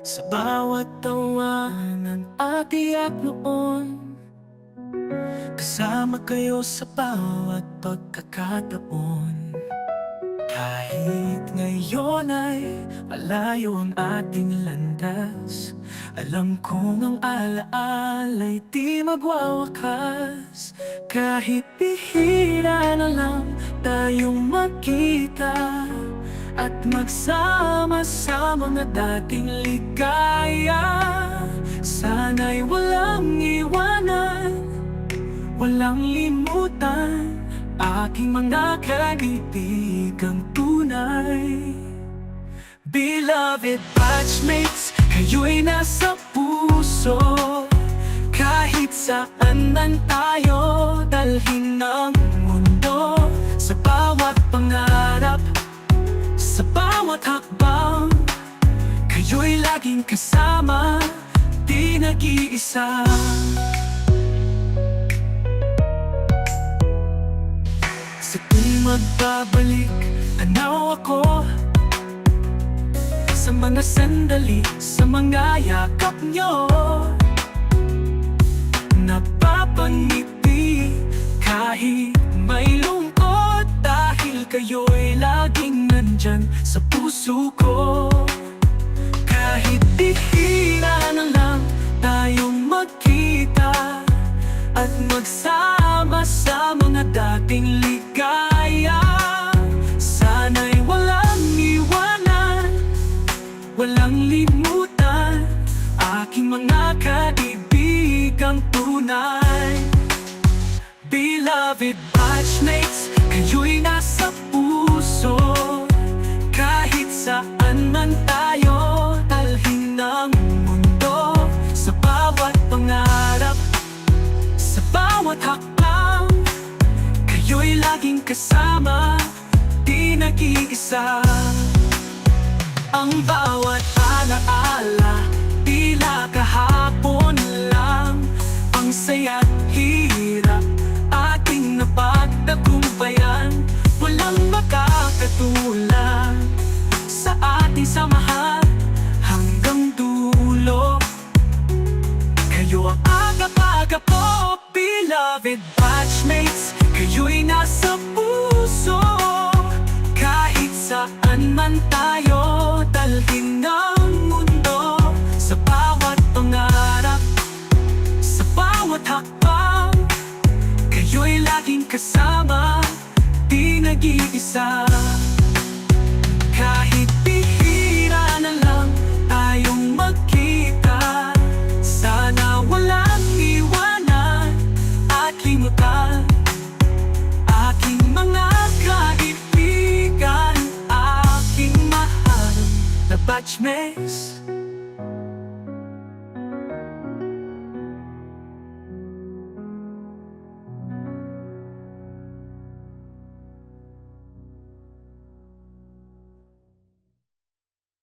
Sa bawat tawanan at iyak noon, kasama kayo sa bawat pagkakataon. Kahit ngayon ay malayo ang ating landas, alam kong ang alaala'y di magwawakas. Kahit bihira na lang tayong magkita at magsama sa mga dating ligaya, sana'y walang iwanan, walang limutan aking mga kaibigang tunay. Beloved batchmates, kayo'y nasa puso. Kahit saan man tayo dalhin ng mundo, sa bawat pangarap, sa bawat hakbang, kayo'y laging kasama, di nag-iisa. Sa tuwing magbabalik, tanaw ako sa mga sandali, sa mga yakap nyo. Napapangiti kahit may lungkot, dahil kayo'y laging nandyan sa puso ko. Kahit bihira na lang tayong magkita at magsama sa mga dating ligaya, sana'y walang iwanan, walang limutan aking mga kaibigang tunay. Beloved batchmates, kayo'y nasa puso. Kahit saan man tayo dalhin ng mundo, sa bawat pangarap, sa bawat hakbang, kayo'y laging kasama, di nag-iisa. Ang bawat alaala, tila kahapon lang. Ang saya't hirap ating napagtagumpayan, walang makakatulad sa ating samahan hanggang dulo. Kayo ang agap-agap ko, beloved batchmates, kayo'y nasa puso. Kahit saan man tayo dalhin ng mundo, sa bawat pangarap, sa bawat hakbang, kayo'y laging kasama, di nag-iisa. Kahit bihira na lang tayong magkita, sana walang iwanan at limutan aking mga kaibigan, aking mahal na batchmates.